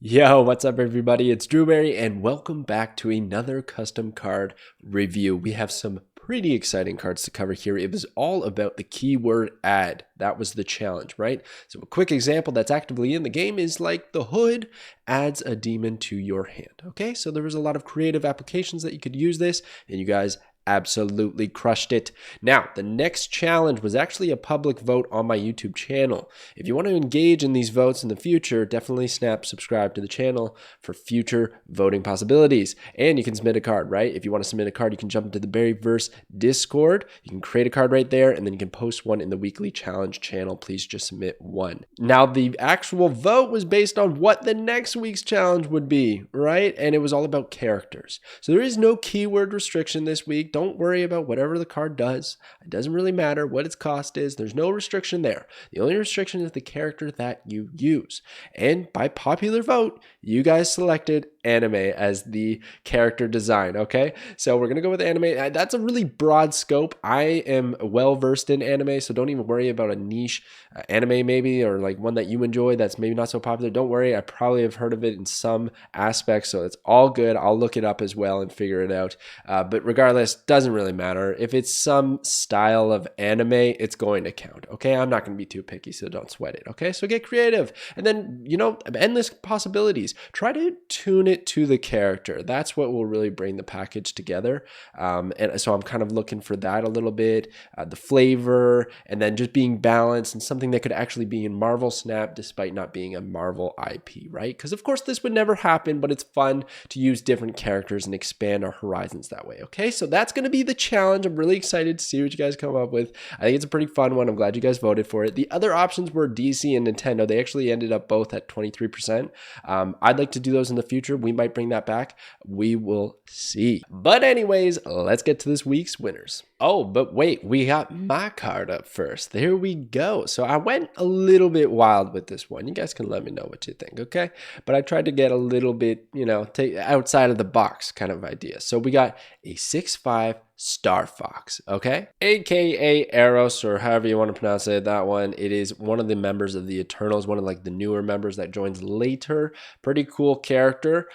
Yo, what's up everybody? It's Drewberry and welcome back to another custom card review. We have some pretty exciting cards to cover here. It was all about the keyword add. That was the challenge, right? So a quick example that's actively in the game is like the hood adds a demon to your hand. Okay, so there was a lot of creative applications that you could use this, and you guys absolutely crushed it. Now, the next challenge was actually a public vote on my YouTube channel. If you want to engage in these votes in the future, definitely subscribe to the channel for future voting possibilities. And you can submit a card, right? If you want to submit a card, you can jump into the berryverse Discord. You can create a card right there, and then you can post one in the weekly challenge channel. Please just submit one. Now, the actual vote was based on what the next week's challenge would be, right? And it was all about characters. So there is no keyword restriction this week. Don't worry about whatever the card does. It doesn't really matter what its cost is. There's no restriction there. The only restriction is the character that you use. And by popular vote, you guys selected anime as the character design, okay? So we're going to go with anime. That's a really broad scope. I am well versed in anime, so don't even worry about a niche anime maybe, or like one that you enjoy that's maybe not so popular. Don't worry. I probably have heard of it in some aspects, so it's all good. I'll look it up as well and figure it out. But regardless, doesn't really matter. If it's some style of anime, it's going to count, okay? I'm not going to be too picky, so don't sweat it, okay? So get creative. And then, you know, endless possibilities. Try to tune it to the character. That's what will really bring the package together. And so I'm kind of looking for that a little bit, the flavor, and then just being balanced and something that could actually be in Marvel Snap despite not being a Marvel IP, right? Because of course this would never happen, but it's fun to use different characters and expand our horizons that way, okay? So that's going to be the challenge. I'm really excited to see what you guys come up with. I think it's a pretty fun one. I'm glad you guys voted for it. The other options were DC and Nintendo. They actually ended up both at 23%. I'd like to do those in the future. We might bring that back. We will see. But anyways, let's get to this week's winners. Oh, but wait, we got my card up first. There we go. So I went a little bit wild with this one. You guys can let me know what you think, okay? But I tried to get a little bit, you know, take outside of the box kind of idea. So we got a 6'5" starfox, okay? AKA Eros, or however you want to pronounce it, that one. It is one of the members of the Eternals, one of like the newer members that joins later. Pretty cool character.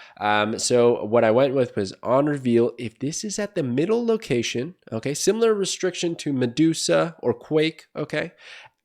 So what I went with was on reveal, if this is at the middle location, okay, similar restriction to Medusa or Quake, okay,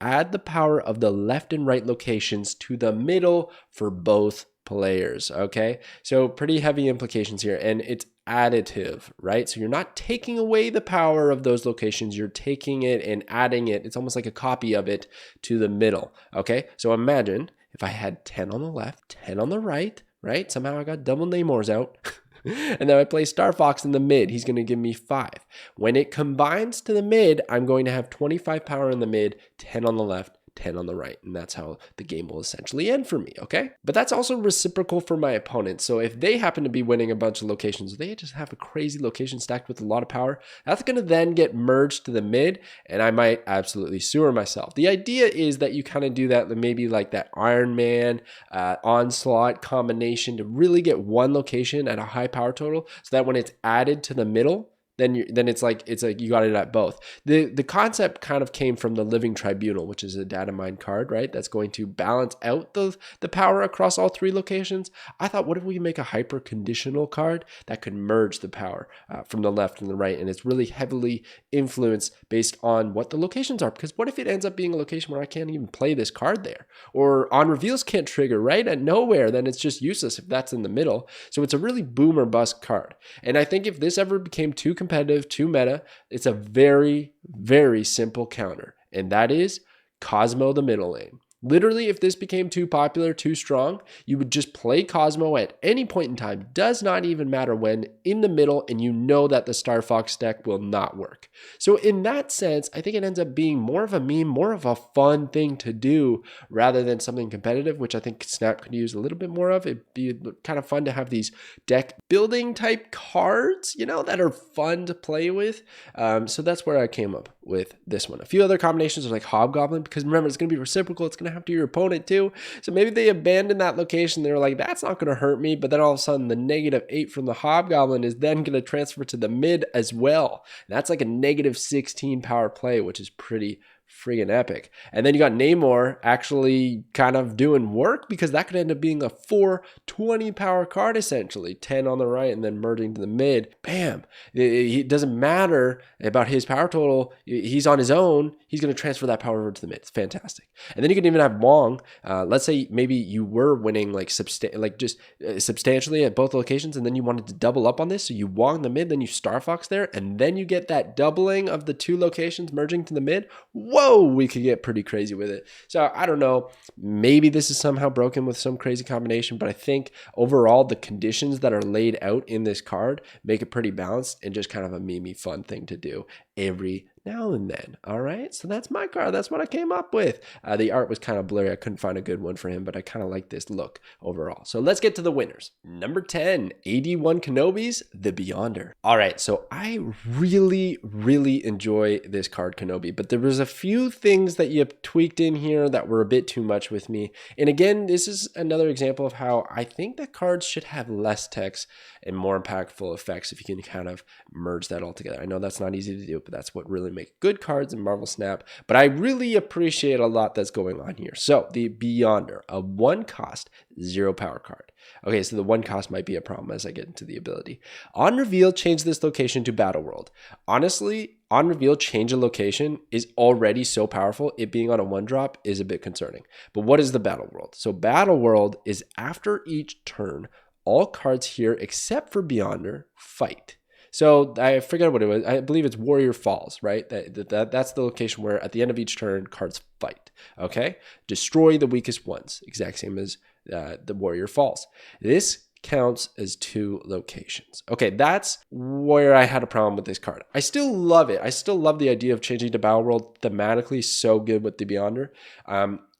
add the power of the left and right locations to the middle for both players, okay? So pretty heavy implications here, and it's additive, right? So you're not taking away the power of those locations, you're taking it and adding it. It's almost like a copy of it to the middle, okay? So imagine if I had 10 on the left, 10 on the right, right? Somehow I got double Namors out. And then I play Starfox in the mid. He's going to give me 5. When it combines to the mid, I'm going to have 25 power in the mid, 10 on the left, 10 on the right, and that's how the game will essentially end for me, okay? But that's also reciprocal for my opponent. So if they happen to be winning a bunch of locations, they just have a crazy location stacked with a lot of power, that's going to then get merged to the mid, and I might absolutely sewer myself. The idea is that you kind of do that, maybe like that Iron Man onslaught combination to really get one location at a high power total, so that when it's added to the middle, then it's like you got it at both. The concept kind of came from the Living Tribunal, which is a data mine card, right? That's going to balance out the power across all 3 locations. I thought, what if we make a hyper conditional card that could merge the power from the left and the right, and it's really heavily influenced based on what the locations are. Because what if it ends up being a location where I can't even play this card there, or on reveals can't trigger, right? At nowhere, then it's just useless if that's in the middle. So it's a really boom or bust card. And I think if this ever became too competitive, too meta, it's a very, very simple counter, and that is Cosmo the middle lane. Literally, if this became too popular, too strong, you would just play Cosmo at any point in time. Does not even matter when, in the middle, and you know that the Starfox deck will not work. So in that sense, I think it ends up being more of a meme, more of a fun thing to do rather than something competitive, which I think Snap could use a little bit more of. It'd be kind of fun to have these deck building type cards, you know, that are fun to play with. So that's where I came up with this one. A few other combinations are like Hobgoblin, because remember, it's going to be reciprocal. It's going to have to your opponent too. So maybe they abandoned that location. They were like, that's not going to hurt me. But then all of a sudden, the -8 from the Hobgoblin is then going to transfer to the mid as well. And that's like a -16 power play, which is pretty friggin' epic. And then you got Namor actually kind of doing work, because that could end up being a 420 power card, essentially 10 on the right and then merging to the mid. Bam. It doesn't matter about his power total. He's on his own. He's going to transfer that power over to the mid. It's fantastic. And then you can even have Wong. Let's say maybe you were winning like substantially at both locations, and then you wanted to double up on this. So you Wong the mid, then you starfox there, and then you get that doubling of the two locations merging to the mid. Whoa, we could get pretty crazy with it. So I don't know. Maybe this is somehow broken with some crazy combination, but I think overall the conditions that are laid out in this card make it pretty balanced and just kind of a memey fun thing to do every now and then. All right, so that's my card. That's what I came up with. The art was kind of blurry. I couldn't find a good one for him, but I kind of like this look overall. So let's get to the winners. Number 10, 81 Kenobi's The Beyonder. All right, so I really enjoy this card, Kenobi, but there was a few things that you tweaked in here that were a bit too much with me. And again, this is another example of how I think that cards should have less text and more impactful effects if you can kind of merge that all together. I know that's not easy to do, but that's what really makes good cards in Marvel Snap. But I really appreciate a lot that's going on here. So the Beyonder, a 1 cost, 0 power card. Okay, so the 1 cost might be a problem as I get into the ability. On reveal, change this location to Battle World. Honestly, on reveal, change a location is already so powerful. It being on a 1-drop is a bit concerning. But what is the Battle World? So Battle World is after each turn, all cards here except for Beyonder fight. So I forget what it was. I believe it's Warrior Falls, right? That's the location where at the end of each turn, cards fight. Okay? Destroy the weakest ones. Exact same as the Warrior Falls. This counts as 2 locations. Okay, that's where I had a problem with this card. I still love it. I still love the idea of changing to Battle World thematically. So good with the Beyonder.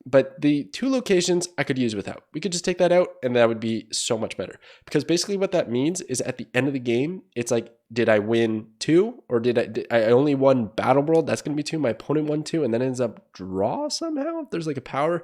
But the 2 locations I could use without. We could just take that out and that would be so much better. Because basically what that means is at the end of the game, it's like, did I win 2 or did I only won Battle World? That's going to be 2. My opponent won 2 and then ends up draw somehow. If there's like a power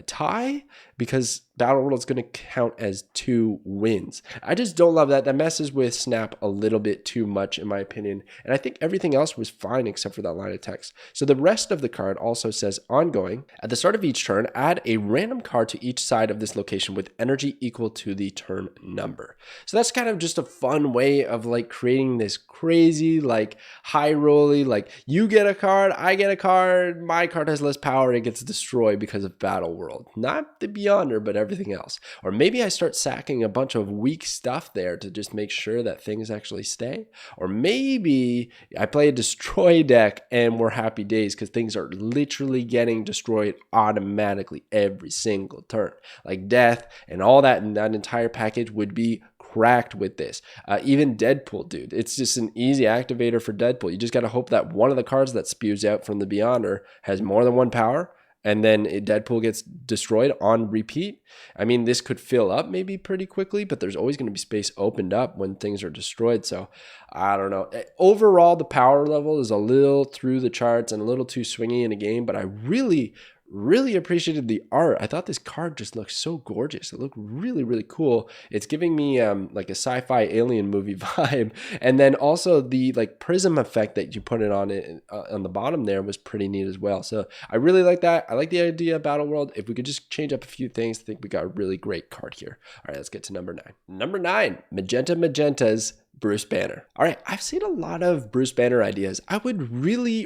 tie, because Battle World is going to count as 2 wins. I just don't love that. That messes with Snap a little bit too much in my opinion. And I think everything else was fine except for that line of text. So the rest of the card also says ongoing. At the start of each turn, add a random card to each side of this location with energy equal to the turn number. So that's kind of just a fun way of like creating this crazy, like high rolly, like you get a card, I get a card, my card has less power, it gets destroyed because of Battle World. Not the Beyonder, but everything else. Or maybe I start sacking a bunch of weak stuff there to just make sure that things actually stay. Or maybe I play a destroy deck and we're happy days because things are literally getting destroyed automatically every single turn. Like death and all that, and that entire package would be cracked with this. Even Deadpool, dude. It's just an easy activator for Deadpool. You just got to hope that one of the cards that spews out from the Beyonder has more than 1 power, and then Deadpool gets destroyed on repeat. I mean, this could fill up maybe pretty quickly, but there's always going to be space opened up when things are destroyed. So I don't know. Overall, the power level is a little through the charts and a little too swingy in a game, but I really appreciated the art. I thought this card just looked so gorgeous. It looked really cool. It's giving me like a sci-fi alien movie vibe. And then also the like prism effect that you put it on the bottom there was pretty neat as well. So I really like that. I like the idea of Battle World. If we could just change up a few things, I think we got a really great card here. All right, let's get to number 9. Number 9, Magenta's Bruce Banner. All right, I've seen a lot of Bruce Banner ideas. I would really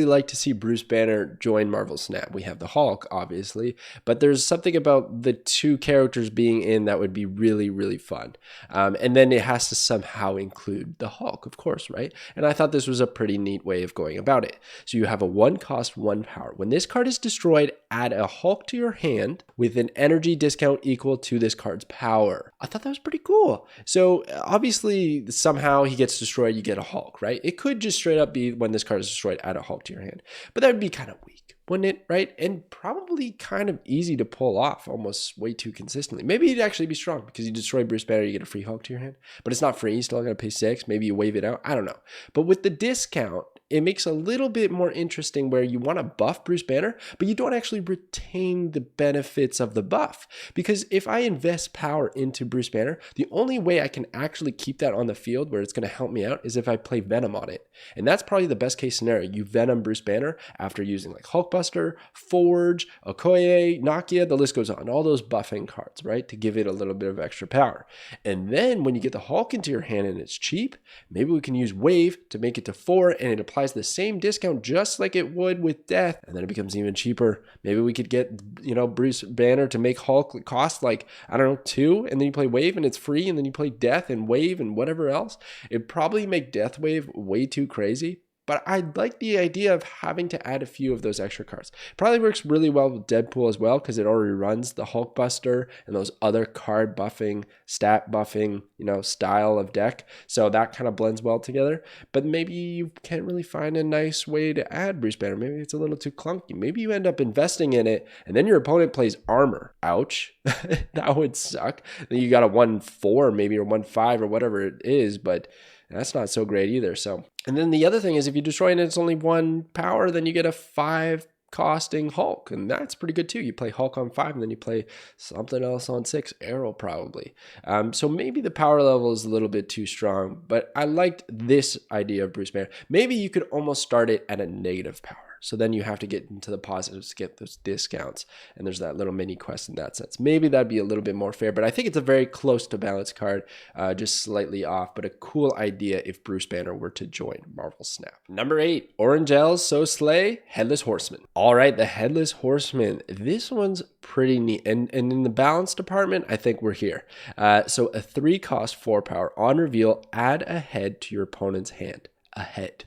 like to see Bruce Banner join Marvel Snap. We have the Hulk, obviously, but there's something about the 2 characters being in that would be really fun. And then it has to somehow include the Hulk, of course, right? And I thought this was a pretty neat way of going about it. So you have a 1 cost, 1 power. When this card is destroyed, add a Hulk to your hand with an energy discount equal to this card's power. I thought that was pretty cool. So obviously, somehow he gets destroyed, you get a Hulk, right? It could just straight up be when this card is destroyed, add a Hulk to your hand. But that would be kind of weak, wouldn't it, right? And probably kind of easy to pull off almost way too consistently. Maybe it'd actually be strong because you destroy Bruce Banner, you get a free Hulk to your hand. But it's not free, you still got to pay 6. Maybe you wave it out. I don't know. But with the discount, it makes a little bit more interesting where you want to buff Bruce Banner, but you don't actually retain the benefits of the buff. Because if I invest power into Bruce Banner, the only way I can actually keep that on the field where it's going to help me out is if I play Venom on it. And that's probably the best case scenario. You Venom Bruce Banner after using like Hulkbuster, Forge, Okoye, Nakia, the list goes on. All those buffing cards, right? To give it a little bit of extra power. And then when you get the Hulk into your hand and it's cheap, maybe we can use Wave to make it to 4 and it applies the same discount just like it would with Death. And then it becomes even cheaper. Maybe we could get, you know, Bruce Banner to make Hulk cost like, I don't know, 2, and then you play Wave and it's free, and then you play Death and Wave and whatever else. It'd probably make Death Wave way too crazy. But I like the idea of having to add a few of those extra cards. Probably works really well with Deadpool as well because it already runs the Hulkbuster and those other card buffing, stat buffing, you know, style of deck. So that kind of blends well together. But maybe you can't really find a nice way to add Bruce Banner. Maybe it's a little too clunky. Maybe you end up investing in it and then your opponent plays armor. Ouch. That would suck. Then you got a 1-4 maybe or 1-5 or whatever it is, but that's not so great either. So, and then the other thing is if you destroy it and it's only 1 power, then you get a 5 costing Hulk, and that's pretty good too. You play Hulk on 5 and then you play something else on 6, Arrow probably. So maybe the power level is a little bit too strong, but I liked this idea of Bruce Banner. Maybe you could almost start it at a negative power. So then you have to get into the positives to get those discounts. And there's that little mini quest in that sense. Maybe that'd be a little bit more fair, but I think it's a very close to balanced card, just slightly off, but a cool idea if Bruce Banner were to join Marvel Snap. Number 8, OrangelsSoSLay, Headless Horseman. All right, the Headless Horseman. This one's pretty neat. And in the balance department, I think we're here. So a 3 cost 4 power. On reveal, add a head to your opponent's hand. A head.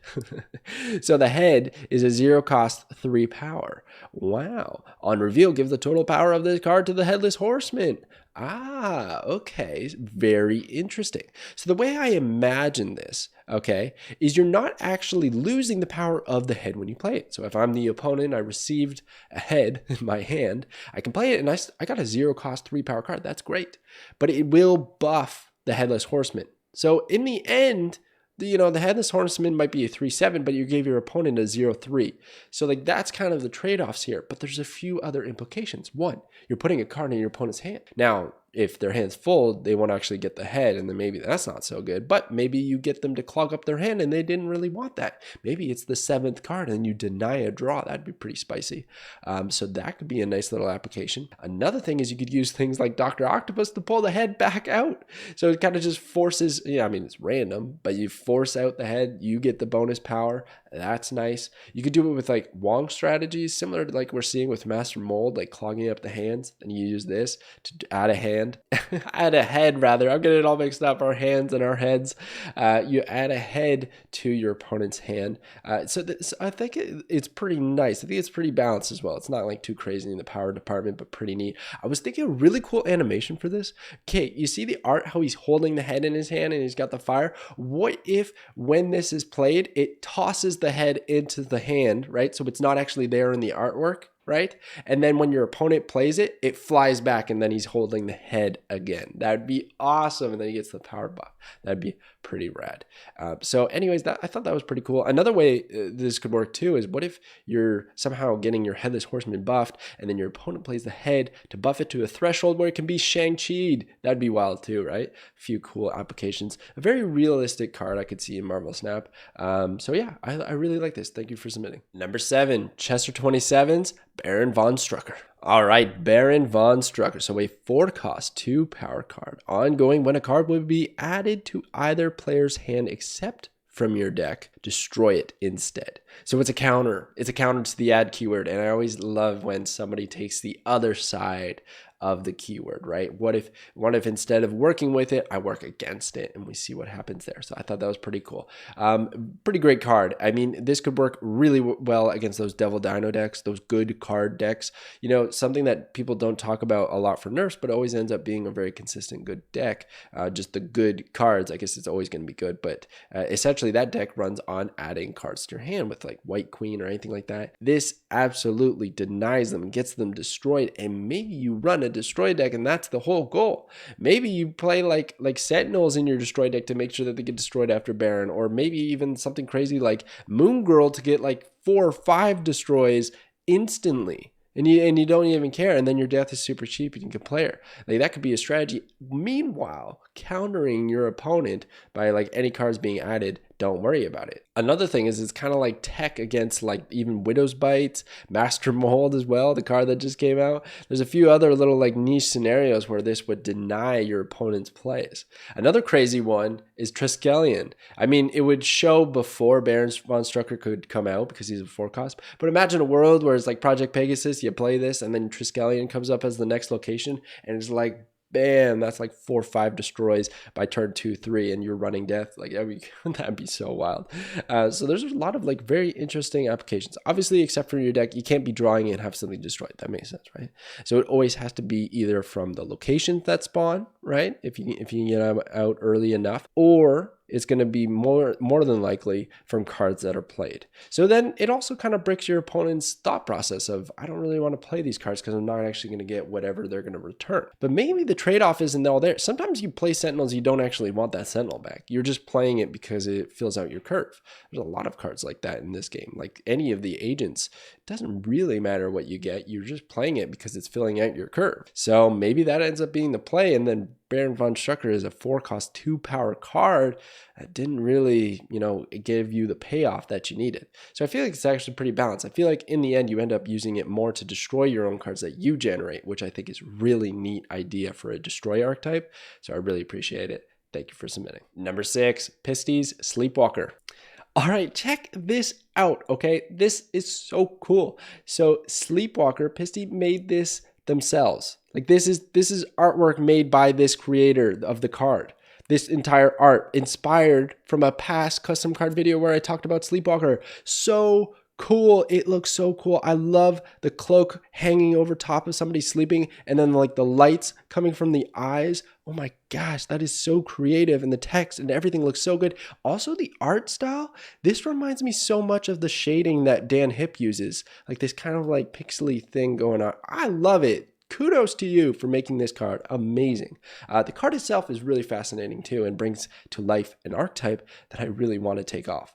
So the head is a 0 cost 3 power. Wow. On reveal, give the total power of this card to the Headless Horseman. Ah, okay. Very interesting. So the way I imagine this, okay, is you're not actually losing the power of the head when you play it. So if I'm the opponent, I received a head in my hand, I can play it and I got a 0 cost 3 power card. That's great. But it will buff the Headless Horseman. So in the end, you know, the Headless Horseman might be a 3-7, but you gave your opponent a 0-3. So like that's kind of the trade-offs here, but there's a few other implications. One, you're putting a card in your opponent's hand. Now, if their hand's full, they won't actually get the head, and then maybe that's not so good. But maybe you get them to clog up their hand, and they didn't really want that. Maybe it's the 7th card, and you deny a draw. That'd be pretty spicy. So that could be a nice little application. Another thing is you could use things like Dr. Octopus to pull the head back out. So it kind of just forces, yeah, I mean, it's random, but you force out the head, you get the bonus power. That's nice. You could do it with like Wong strategies, similar to like we're seeing with Master Mold, like clogging up the hands, and you use this to add a hand. Add a head rather. I'm getting it all mixed up. Our hands and our heads. You add a head to your opponent's hand. So I think it's pretty nice. I think it's pretty balanced as well. It's not like too crazy in the power department, but pretty neat. I was thinking a really cool animation for this. Okay, you see the art, how he's holding the head in his hand and he's got the fire. What if when this is played, it tosses the head into the hand, right? So it's not actually there in the artwork, right? And then when your opponent plays it, it flies back and then he's holding the head again. That'd be awesome. And then he gets the power buff. That'd be pretty rad. So anyways, I thought that was pretty cool. Another way this could work too is what if you're somehow getting your Headless Horseman buffed and then your opponent plays the head to buff it to a threshold where it can be Shang-Chi'd. That'd be wild too, right? A few cool applications. A very realistic card I could see in Marvel Snap. So yeah, I really like this. Thank you for submitting. Number 7, Chester 27's Baron VonStrucker. All right, Baron VonStrucker. So a 4 cost 2 power card. Ongoing when a card would be added to either player's hand except from your deck, destroy it instead. So it's a counter. It's a counter to the add keyword. And I always love when somebody takes the other side of the keyword, right? What if instead of working with it, I work against it and we see what happens there. So I thought that was pretty cool. Pretty great card. I mean, this could work really well against those Devil Dino decks, those good card decks. You know, something that people don't talk about a lot for nerfs, but always ends up being a very consistent good deck. Just the good cards, I guess it's always going to be good, but essentially that deck runs on adding cards to your hand with like White Queen or anything like that. This absolutely denies them, gets them destroyed, and maybe you run a destroy deck, and that's the whole goal. Maybe you play like Sentinels in your destroy deck to make sure that they get destroyed after Baron, or maybe even something crazy like Moon Girl to get like 4 or 5 destroys instantly. And you don't even care, and then your death is super cheap and you can play her. Like, that could be a strategy. Meanwhile, countering your opponent by like any cards being added, don't worry about it. Another thing is it's kind of like tech against like even Widow's Bites, Master Mold as well, the card that just came out. There's a few other little like niche scenarios where this would deny your opponent's plays. Another crazy one is Triskelion. I mean, it would show before Baron VonStrucker could come out because he's a 4 cost. But imagine a world where it's like Project Pegasus, you play this, and then Triskelion comes up as the next location, and it's like, bam, that's like 4 or 5 destroys by turn 2, 3, and you're running death. Like, that'd be so wild. So there's a lot of like very interesting applications. Obviously, except for your deck, you can't be drawing it and have something destroyed. That makes sense, right? So it always has to be either from the locations that spawn, right? If you can get them out early enough, or it's going to be more than likely from cards that are played. So then it also kind of breaks your opponent's thought process of, I don't really want to play these cards because I'm not actually going to get whatever they're going to return. But maybe the trade-off isn't all there. Sometimes you play Sentinels, you don't actually want that Sentinel back. You're just playing it because it fills out your curve. There's a lot of cards like that in this game. Like any of the agents, it doesn't really matter what you get. You're just playing it because it's filling out your curve. So maybe that ends up being the play, and then Baron VonStrucker is a 4-cost 2-power card that didn't really, give you the payoff that you needed. So I feel like it's actually pretty balanced. I feel like in the end, you end up using it more to destroy your own cards that you generate, which I think is really neat idea for a destroy archetype. So I really appreciate it. Thank you for submitting. Number 6, Pisti's Sleepwalker. All right, check this out, okay? This is so cool. So Sleepwalker, Pisti made this themselves. Like, this is artwork made by this creator of the card. This entire art inspired from a past custom card video where I talked about Sleepwalker. So cool. It looks so cool. I love the cloak hanging over top of somebody sleeping, and then like the lights coming from the eyes. Oh my gosh, that is so creative, and the text and everything looks so good. Also, the art style, this reminds me so much of the shading that Dan Hip uses, like this kind of like pixely thing going on. I love it. Kudos to you for making this card amazing. The card itself is really fascinating too, and brings to life an archetype that I really want to take off.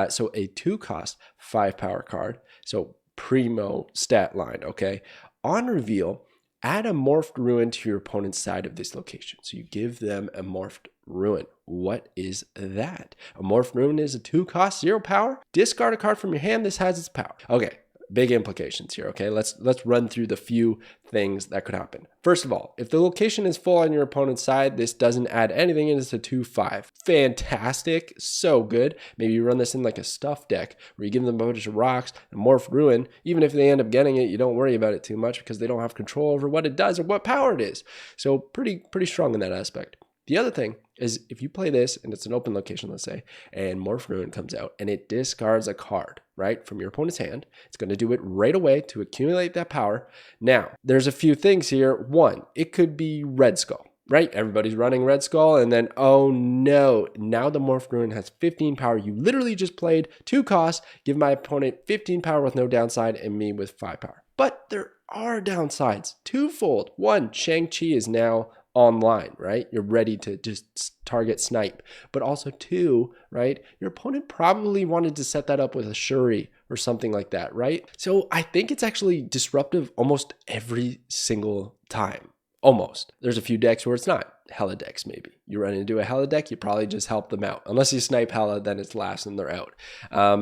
So a 2-cost 5-power card. So primo stat line, okay? On reveal, add a morphed ruin to your opponent's side of this location. So you give them a morphed ruin. What is that? A morphed ruin is a 2-cost 0 power. Discard a card from your hand. This has its power. Okay. Big implications here, okay? Let's run through the few things that could happen. First of all, if the location is full on your opponent's side, this doesn't add anything, and it's a 2/5. Fantastic, so good. Maybe you run this in like a stuff deck where you give them a bunch of rocks and morph ruin. Even if they end up getting it, you don't worry about it too much because they don't have control over what it does or what power it is. So pretty strong in that aspect. The other thing is if you play this and it's an open location, let's say, and Morph Ruin comes out and it discards a card, right, from your opponent's hand, it's going to do it right away to accumulate that power. Now, there's a few things here. One, it could be Red Skull, right? Everybody's running Red Skull, and then, oh no, now the Morph Ruin has 15 power. You literally just played 2 costs, give my opponent 15 power with no downside, and me with 5 power. But there are downsides, twofold. One, Shang-Chi is now online, right? You're ready to just target snipe. But also 2, right? Your opponent probably wanted to set that up with a Shuri or something like that, right? So I think it's actually disruptive almost every single time. Almost. There's a few decks where it's not. Hella decks, maybe. You run into a Hella deck, you probably just help them out. Unless you snipe Hella, then it's last and they're out.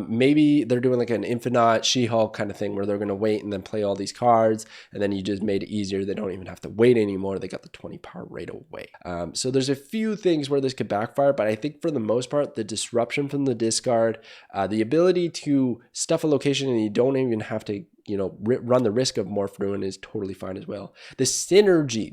Maybe they're doing like an Infinite She-Hulk kind of thing where they're going to wait and then play all these cards, and then you just made it easier. They don't even have to wait anymore. They got the 20 power right away. So there's a few things where this could backfire, but I think for the most part, the disruption from the discard, the ability to stuff a location and you don't even have to run the risk of Morph Ruin is totally fine as well. The synergy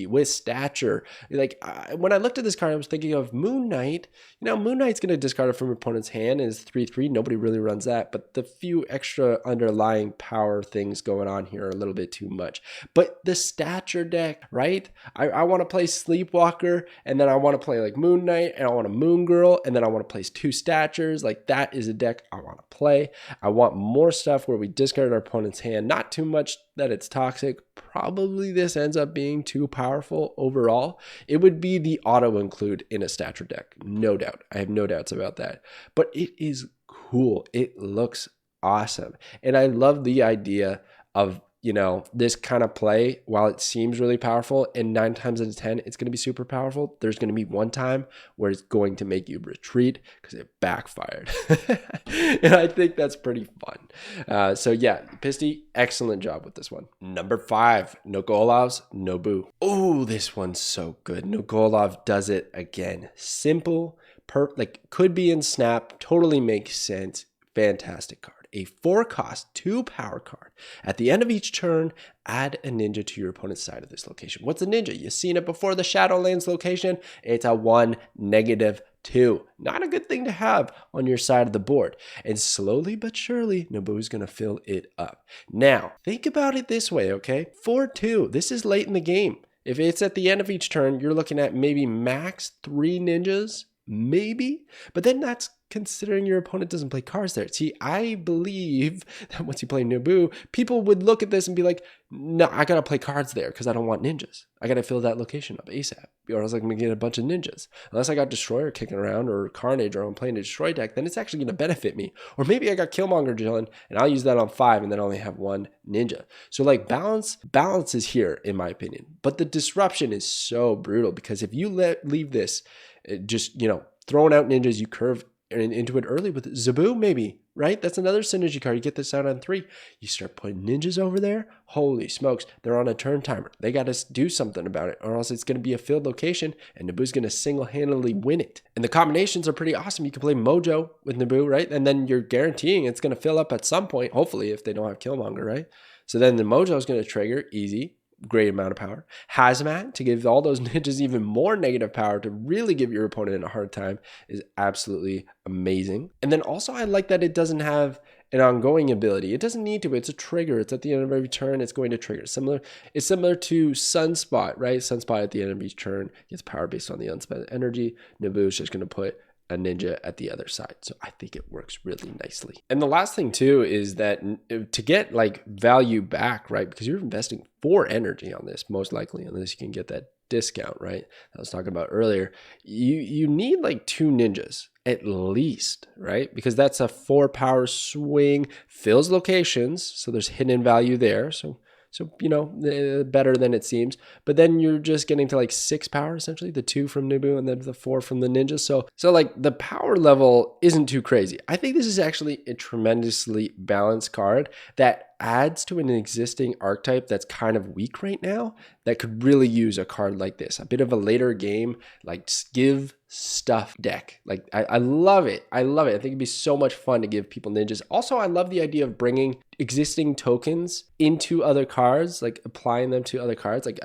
with stature. Like when I looked at this card, I was thinking of Moon Knight. Moon Knight's going to discard it from your opponent's hand and it's 3/3. Nobody really runs that, but the few extra underlying power things going on here are a little bit too much. But the stature deck, right? I want to play Sleepwalker, and then I want to play like Moon Knight, and I want a Moon Girl, and then I want to place 2 statures. Like, that is a deck I want to play. I want more stuff where where we discard our opponent's hand. Not too much that it's toxic. Probably this ends up being too powerful overall. It would be the auto include in a stature deck, no doubt. I have no doubts about that. But it is cool. It looks awesome. And I love the idea of, you know, this kind of play, while it seems really powerful, and 9 times out of 10, it's going to be super powerful. There's going to be one time where it's going to make you retreat because it backfired. And I think that's pretty fun. So yeah, Pisti, excellent job with this one. Number 5, Nogoalov's Nobu. Oh, this one's so good. Nogoalov does it again. Simple, like could be in Snap, totally makes sense. Fantastic card. A 4-cost, 2-power card. At the end of each turn, add a ninja to your opponent's side of this location. What's a ninja? You've seen it before, the Shadowlands location. It's a 1, -2. Not a good thing to have on your side of the board. And slowly but surely, Nobu's going to fill it up. Now, think about it this way, okay? 4-2. This is late in the game. If it's at the end of each turn, you're looking at maybe max 3 ninjas. Maybe, but then that's considering your opponent doesn't play cards there. See, I believe that once you play Nobu, people would look at this and be like, no, I gotta play cards there because I don't want ninjas. I gotta fill that location up ASAP, or else I'm gonna get a bunch of ninjas. Unless I got Destroyer kicking around or Carnage, or I'm playing a Destroy deck, then it's actually gonna benefit me. Or maybe I got Killmonger chilling and I'll use that on 5 and then only have 1 ninja. So like balance is here in my opinion, but the disruption is so brutal because if you leave this just, you know, throwing out ninjas, you curve into it early with Zabu, maybe, right? That's another synergy card. You get this out on 3. You start putting ninjas over there. Holy smokes. They're on a turn timer. They got to do something about it, or else it's going to be a filled location and Nabu's going to single-handedly win it. And the combinations are pretty awesome. You can play Mojo with Nobu, right? And then you're guaranteeing it's going to fill up at some point, hopefully, if they don't have Killmonger, right? So then the Mojo is going to trigger, easy. Great amount of power. Hazmat to give all those ninjas even more negative power to really give your opponent a hard time is absolutely amazing. And then also I like that it doesn't have an ongoing ability. It doesn't need to. It's a trigger. It's at the end of every turn. It's going to trigger. It's similar to Sunspot, right? Sunspot at the end of each turn gets power based on the unspent energy. Nobu is just going to put a ninja at the other side. So I think it works really nicely. And the last thing too is that to get like value back, right? Because you're investing 4 energy on this, most likely, unless you can get that discount, right? I was talking about earlier. You need like 2 ninjas at least, right? Because that's a 4-power swing, fills locations. So there's hidden value there. So, you know, better than it seems. But then you're just getting to like 6 power, essentially, the 2 from Nobu and then the 4 from the ninja. So like the power level isn't too crazy. I think this is actually a tremendously balanced card that adds to an existing archetype that's kind of weak right now that could really use a card like this. A bit of a later game, like give stuff deck. Like I love it. I love it. I think it'd be so much fun to give people ninjas. Also, I love the idea of bringing existing tokens into other cards, like applying them to other cards. Like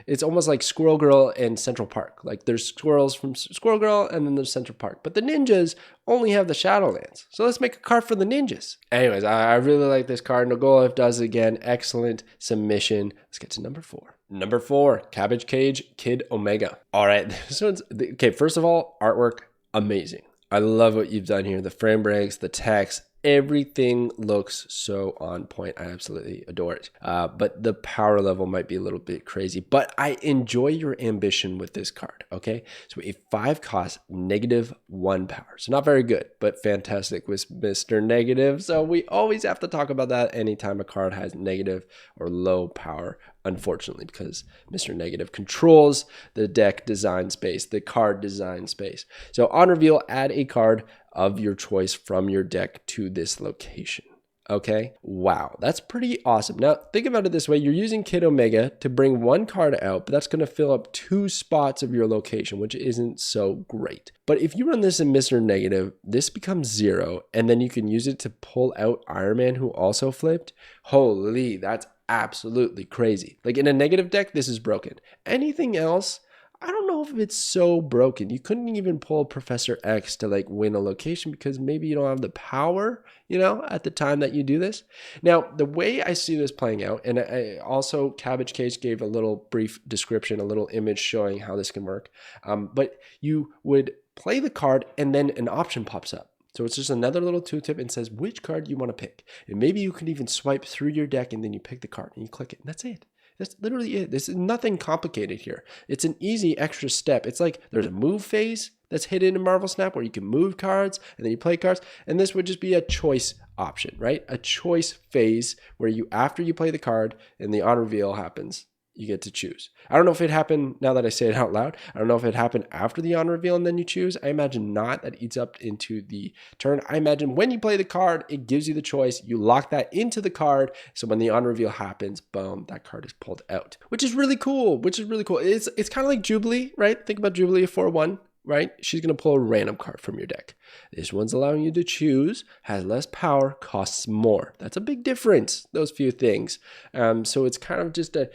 it's almost like Squirrel Girl and Central Park. Like there's squirrels from Squirrel Girl and then there's Central Park, but the ninjas only have the Shadowlands. So let's make a card for the ninjas. Anyways, I really like this card. Nogoalov does it again. Excellent submission. Let's get to number 4. Number 4, CabbageCage Kid Omega. All right, this one's okay. First of all, artwork amazing. I love what you've done here. The frame breaks, the text, everything looks so on point. I absolutely adore it. But the power level might be a little bit crazy, but I enjoy your ambition with this card, okay? So a 5-cost, -1 power. So not very good, but fantastic with Mr. Negative. So we always have to talk about that anytime a card has negative or low power, unfortunately, because Mr. Negative controls the deck design space, the card design space. So on reveal, add a card of your choice from your deck to this location. Okay, wow, that's pretty awesome. Now think about it this way. You're using Kid Omega to bring 1 card out, but that's going to fill up 2 spots of your location, which isn't so great. But if you run this in Mr. Negative, this becomes 0, and then you can use it to pull out Iron Man, who also flipped. Holy, that's absolutely crazy. Like in a negative deck, this is broken. Anything else, I don't know if it's so broken. You couldn't even pull Professor X to like win a location because maybe you don't have the power, you know, at the time that you do this. Now, the way I see this playing out, and I also CabbageCage gave a little brief description, a little image showing how this can work. But you would play the card and then an option pops up. So it's just another little tooltip and says which card you want to pick. And maybe you can even swipe through your deck and then you pick the card and you click it. And that's it. That's literally it. This is nothing complicated here. It's an easy extra step. It's like there's a move phase that's hidden in Marvel Snap where you can move cards and then you play cards. And this would just be a choice option, right? A choice phase where you, after you play the card and the on reveal happens, you get to choose. I don't know if it happened, now that I say it out loud, I don't know if it happened after the on reveal and then you choose. I imagine not. That eats up into the turn. I imagine when you play the card, it gives you the choice. You lock that into the card. So when the on reveal happens, boom, that card is pulled out, which is really cool, It's kind of like Jubilee, right? Think about Jubilee 4-1. Right? She's going to pull a random card from your deck. This one's allowing you to choose, has less power, costs more. That's a big difference, those few things. So it's kind of just a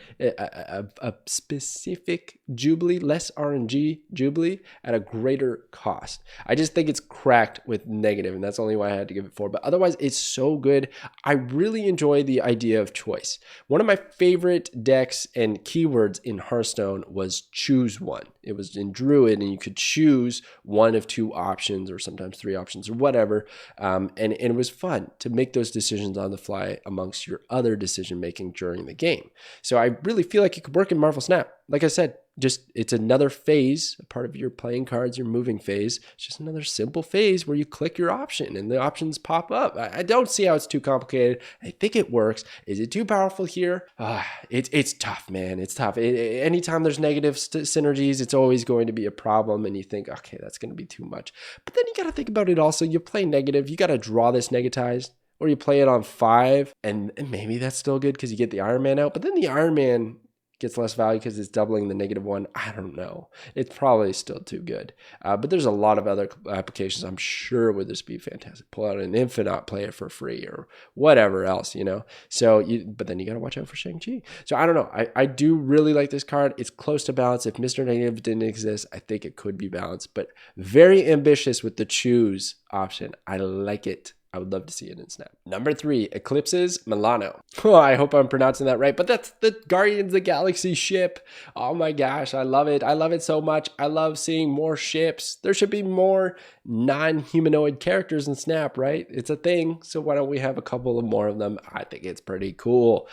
specific Jubilee, less RNG Jubilee at a greater cost. I just think it's cracked with negative, and that's only why I had to give it 4. But otherwise, it's so good. I really enjoy the idea of choice. One of my favorite decks and keywords in Hearthstone was choose one. It was in Druid, and you could choose one of 2 options or sometimes 3 options or whatever. And it was fun to make those decisions on the fly amongst your other decision making during the game. So I really feel like it could work in Marvel Snap. Like I said, just it's another phase, a part of your playing cards, your moving phase. It's just another simple phase where you click your option and the options pop up. I don't see how it's too complicated. I think it works. Is it too powerful here? It's tough, man. It's tough. Anytime there's negative synergies, it's always going to be a problem. And you think, okay, that's going to be too much. But then you got to think about it also. You play negative. You got to draw this negatized. Or you play it on 5, and maybe that's still good because you get the Iron Man out. But then the Iron Man gets less value because it's doubling the -1. I don't know. It's probably still too good. But there's a lot of other applications I'm sure would just be fantastic. Pull out an Infinite, play it for free or whatever else, So, but then you got to watch out for Shang-Chi. So I don't know. I do really like this card. It's close to balance. If Mr. Negative didn't exist, I think it could be balanced. But very ambitious with the choose option. I like it. I would love to see it in Snap. Number 3, EclipsE's Milano. Oh, I hope I'm pronouncing that right, but that's the Guardians of the Galaxy ship. Oh my gosh, I love it. I love it so much. I love seeing more ships. There should be more non-humanoid characters in Snap, right? It's a thing, so why don't we have a couple of more of them? I think it's pretty cool.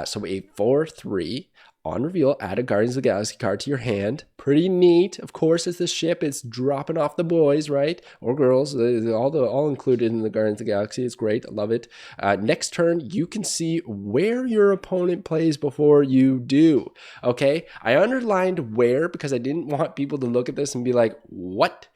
So a 4/3. On reveal, add a Guardians of the Galaxy card to your hand. Pretty neat. Of course, it's the ship. It's dropping off the boys, right? Or girls. All included in the Guardians of the Galaxy. It's great. I love it. Next turn, you can see where your opponent plays before you do. Okay? I underlined where because I didn't want people to look at this and be like, what?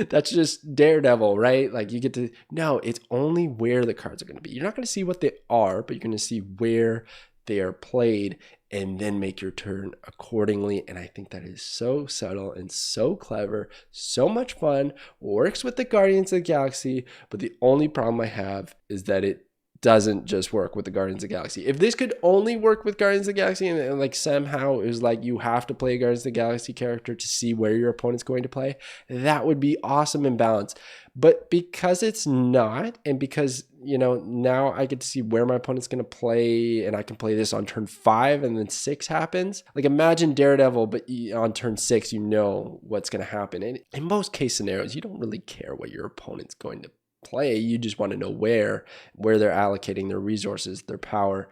That's just Daredevil, right? Like you get to... No, it's only where the cards are going to be. You're not going to see what they are, but you're going to see where they are played and then make your turn accordingly. And I think that is so subtle and so clever, so much fun, works with the Guardians of the Galaxy. But the only problem I have is that it doesn't just work with the Guardians of the Galaxy. If this could only work with Guardians of the Galaxy and like somehow it was like you have to play a Guardians of the Galaxy character to see where your opponent's going to play, that would be awesome and balanced. But because it's not, and because, now I get to see where my opponent's going to play and I can play this on turn 5 and then 6 happens. Like imagine Daredevil, but on turn 6, you know what's going to happen. And in most case scenarios, you don't really care what your opponent's going to play. You just want to know where they're allocating their resources, their power,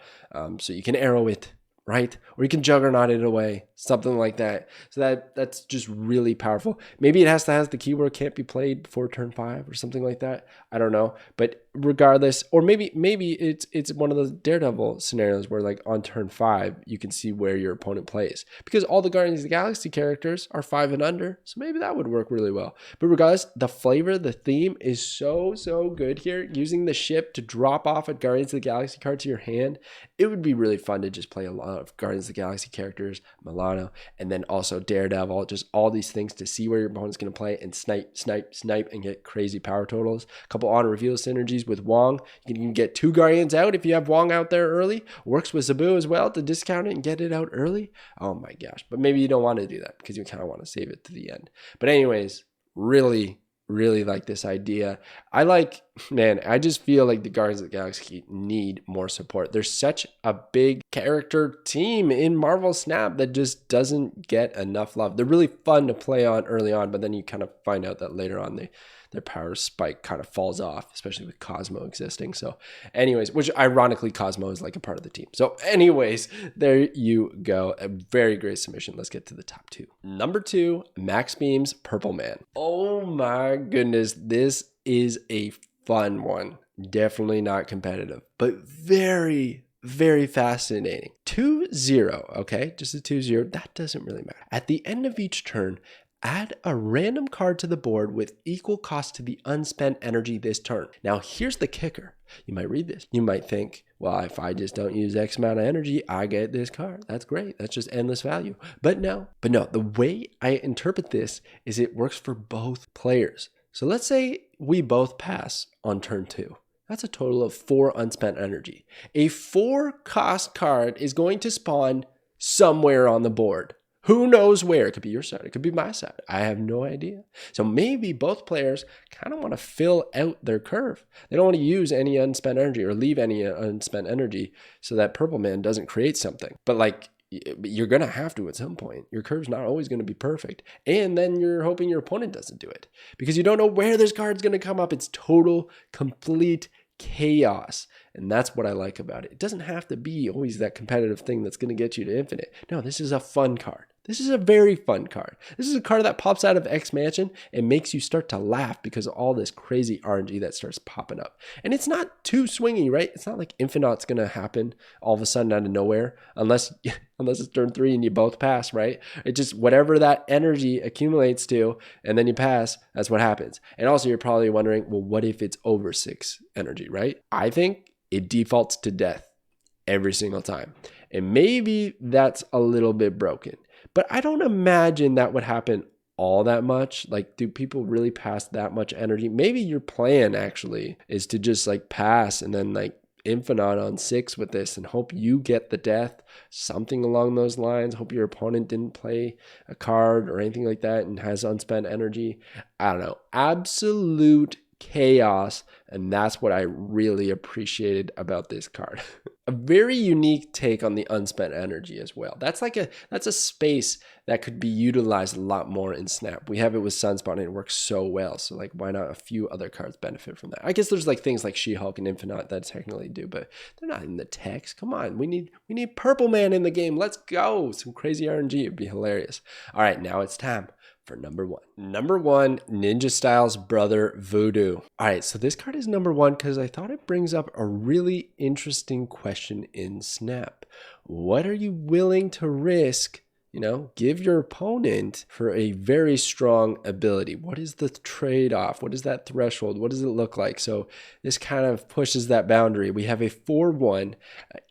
so you can arrow it, right? Or you can juggernaut it away, something like that. So that's just really powerful. Maybe it has the keyword can't be played before turn 5 or something like that. I don't know. But regardless, or maybe it's one of those Daredevil scenarios where like on turn 5 you can see where your opponent plays, because all the Guardians of the Galaxy characters are 5 and under, so maybe that would work really well. But regardless, the flavor, the theme is so good here. Using the ship to drop off a Guardians of the Galaxy card to your hand, it would be really fun to just play a lot of Guardians of the Galaxy characters, Milano, and then also Daredevil, just all these things to see where your opponent's going to play and snipe and get crazy power totals. A couple on reveal synergies with Wong. You can get 2 Guardians out if you have Wong out there early. Works with Zabu as well to discount it and get it out early. Oh my gosh. But maybe you don't want to do that because you kind of want to save it to the end. But anyways, really like this idea. I like Man, I just feel like the Guardians of the Galaxy need more support. There's such a big character team in Marvel Snap that just doesn't get enough love. They're really fun to play on early on, but then you kind of find out that later on their power spike kind of falls off, especially with Cosmo existing. So anyways, which ironically Cosmo is like a part of the team. So anyways, there you go. A very great submission. Let's get to the top 2. Number 2, Max Beam's Purple Man. Oh my goodness. This is a fun one. Definitely not competitive, but very, very fascinating. 2-0, okay? Just a 2-0. That doesn't really matter. At the end of each turn, add a random card to the board with equal cost to the unspent energy this turn. Now, here's the kicker. You might read this. You might think, well, if I just don't use X amount of energy, I get this card. That's great. That's just endless value. But no, the way I interpret this is it works for both players. So let's say we both pass on turn 2. That's a total of 4 unspent energy. A 4-cost card is going to spawn somewhere on the board. Who knows where? It could be your side. It could be my side. I have no idea. So maybe both players kind of want to fill out their curve. They don't want to use any unspent energy or leave any unspent energy so that Purple Man doesn't create something. But like, you're going to have to at some point. Your curve's not always going to be perfect. And then you're hoping your opponent doesn't do it because you don't know where this card's going to come up. It's total, complete chaos. And that's what I like about it. It doesn't have to be always that competitive thing that's going to get you to infinite. No, this is a fun card. This is a very fun card. This is a card that pops out of X Mansion and makes you start to laugh because of all this crazy RNG that starts popping up. And it's not too swingy, right? It's not like Infinite's going to happen all of a sudden out of nowhere unless it's turn 3 and you both pass, right? It just, whatever that energy accumulates to and then you pass, that's what happens. And also you're probably wondering, well, what if it's over 6 energy, right? I think it defaults to death every single time. And maybe that's a little bit broken. But I don't imagine that would happen all that much. Like, do people really pass that much energy? Maybe your plan actually is to just like pass and then like infinite on 6 with this and hope you get the death, something along those lines. Hope your opponent didn't play a card or anything like that and has unspent energy. I don't know. Absolute chaos. And that's what I really appreciated about this card. A very unique take on the unspent energy as well. That's a space that could be utilized a lot more in Snap. We have it with Sunspawn and it works so well. So like, why not a few other cards benefit from that? I guess there's like things like She-Hulk and Infinite that technically do, but they're not in the text. Come on, we need Purple Man in the game. Let's go. Some crazy RNG. It'd be hilarious. All right, now it's time for number 1. Number 1, Ninja Styles Brother Voodoo. All right, so this card is number 1 because I thought it brings up a really interesting question in Snap. What are you willing to risk, give your opponent for a very strong ability? What is the trade-off? What is that threshold? What does it look like? So this kind of pushes that boundary. We have a 4-1.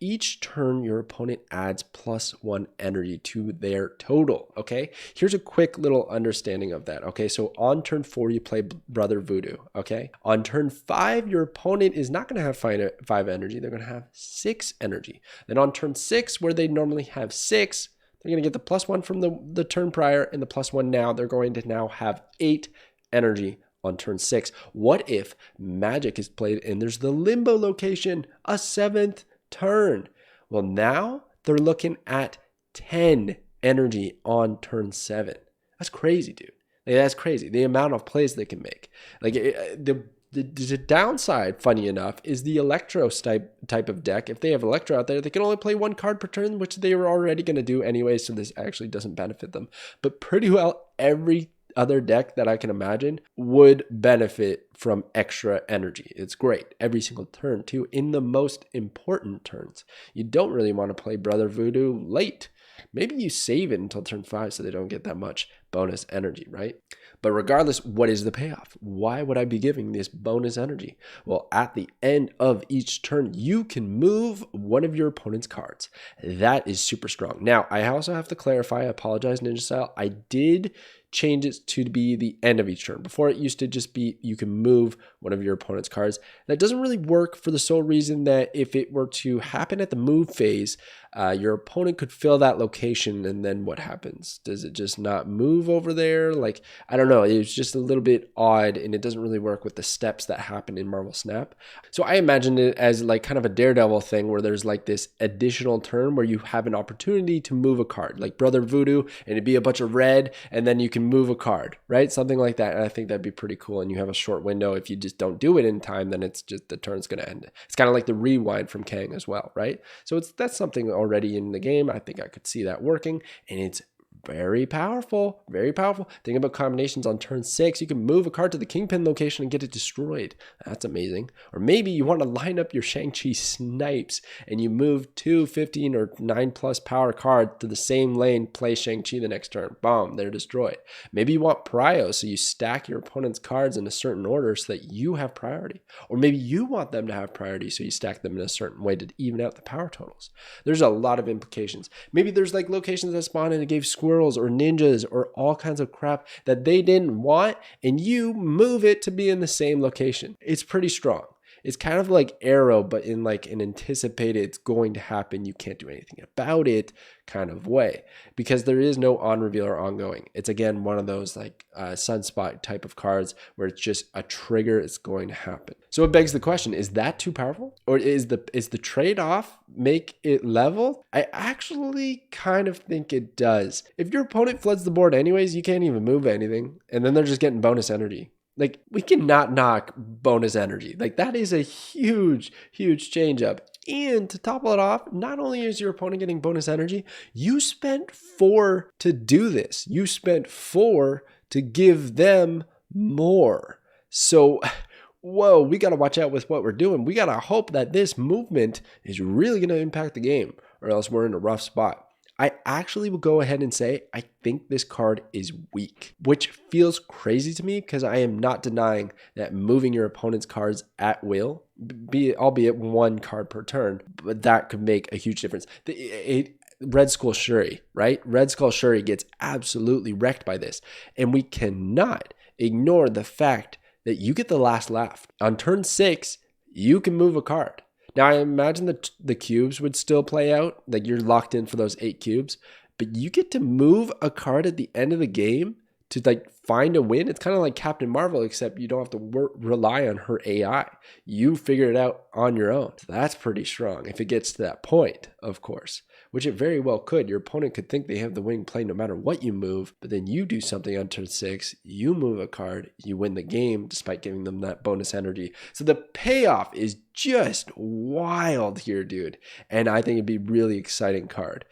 Each turn, your opponent adds +1 energy to their total, okay? Here's a quick little understanding of that, okay? So on turn 4, you play Brother Voodoo, okay? On turn 5, your opponent is not going to have 5 energy. They're going to have 6 energy. Then on turn 6, where they normally have 6, they're going to get the +1 from the turn prior and the +1 now. They're going to now have 8 energy on turn 6. What if Magic is played and there's the Limbo location, a 7th turn? Well, now they're looking at 10 energy on turn 7. That's crazy, dude. Like, that's crazy. The amount of plays they can make. Like the downside, funny enough, is the Electro type of deck. If they have Electro out there, they can only play 1 card per turn, which they were already going to do anyway, so this actually doesn't benefit them. But pretty well every other deck that I can imagine would benefit from extra energy. It's great every single turn too, in the most important turns. You don't really want to play Brother Voodoo late. Maybe you save it until turn 5 so they don't get that much bonus energy, right? But regardless, what is the payoff? Why would I be giving this bonus energy? Well, at the end of each turn, you can move one of your opponent's cards. That is super strong. Now, I also have to clarify, I apologize, Ninja Style. I did change it to be the end of each turn. Before, it used to just be you can move one of your opponent's cards. That doesn't really work for the sole reason that if it were to happen at the move phase, Your opponent could fill that location, and then what happens? Does it just not move over there? Like, I don't know. It's just a little bit odd, and it doesn't really work with the steps that happen in Marvel Snap. So I imagined it as like kind of a Daredevil thing where there's like this additional turn where you have an opportunity to move a card, like Brother Voodoo, and it'd be a bunch of red, and then you can move a card, right? Something like that. And I think that'd be pretty cool. And you have a short window. If you just don't do it in time, then it's just the turn's going to end. It's kind of like the rewind from Kang as well, right? So that's something already in the game. I think I could see that working, and it's very powerful, very powerful. Think about combinations on turn 6. You can move a card to the Kingpin location and get it destroyed. That's amazing. Or maybe you want to line up your Shang-Chi snipes and you move 2 15 or 9+ power cards to the same lane, play Shang-Chi the next turn. Boom, they're destroyed. Maybe you want prio, so you stack your opponent's cards in a certain order so that you have priority. Or maybe you want them to have priority, so you stack them in a certain way to even out the power totals. There's a lot of implications. Maybe there's like locations that spawn and it gave squirrels or ninjas or all kinds of crap that they didn't want, and you move it to be in the same location. It's pretty strong. It's kind of like Arrow, but in like an anticipated, it's going to happen, you can't do anything about it kind of way, because there is no on reveal or ongoing. It's again one of those like Sunspot type of cards where it's just a trigger, it's going to happen. So it begs the question, is that too powerful? Or is the trade-off make it level? I actually kind of think it does. If your opponent floods the board anyways, you can't even move anything, and then they're just getting bonus energy. Like, we cannot knock bonus energy. Like, that is a huge, huge change up. And to topple it off, not only is your opponent getting bonus energy, you spent 4 to do this. You spent 4 to give them more. So, whoa, we got to watch out with what we're doing. We got to hope that this movement is really going to impact the game, or else we're in a rough spot. I actually will go ahead and say I think this card is weak, which feels crazy to me because I am not denying that moving your opponent's cards at will, albeit 1 card per turn, but that could make a huge difference. Red Skull Shuri, right? Red Skull Shuri gets absolutely wrecked by this, and we cannot ignore the fact that you get the last laugh. On turn 6, you can move a card. Now, I imagine that the cubes would still play out, like you're locked in for those 8 cubes, but you get to move a card at the end of the game to like find a win. It's kind of like Captain Marvel, except you don't have to rely on her AI. You figure it out on your own. So that's pretty strong if it gets to that point, of course, which it very well could. Your opponent could think they have the winning play no matter what you move, but then you do something on turn 6, you move a card, you win the game despite giving them that bonus energy. So the payoff is just wild here, dude. And I think it'd be really exciting card.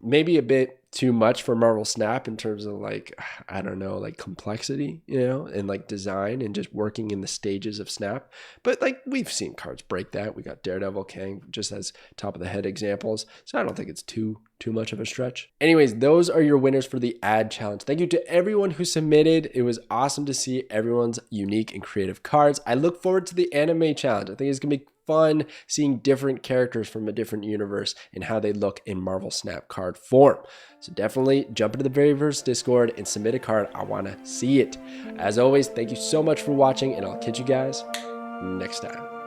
Maybe a bit too much for Marvel Snap in terms of like, I don't know, like complexity, you know, and like design and just working in the stages of Snap. But like we've seen cards break that. We got Daredevil, Kang just as top of the head examples. So I don't think it's too much of a stretch. Anyways, those are your winners for the ad challenge. Thank you to everyone who submitted. It was awesome to see everyone's unique and creative cards. I look forward to the anime challenge. I think it's gonna be fun seeing different characters from a different universe and how they look in Marvel Snap card form. So definitely jump into the berryverse Discord and submit a card. I want to see it. As always, thank you so much for watching, and I'll catch you guys next time.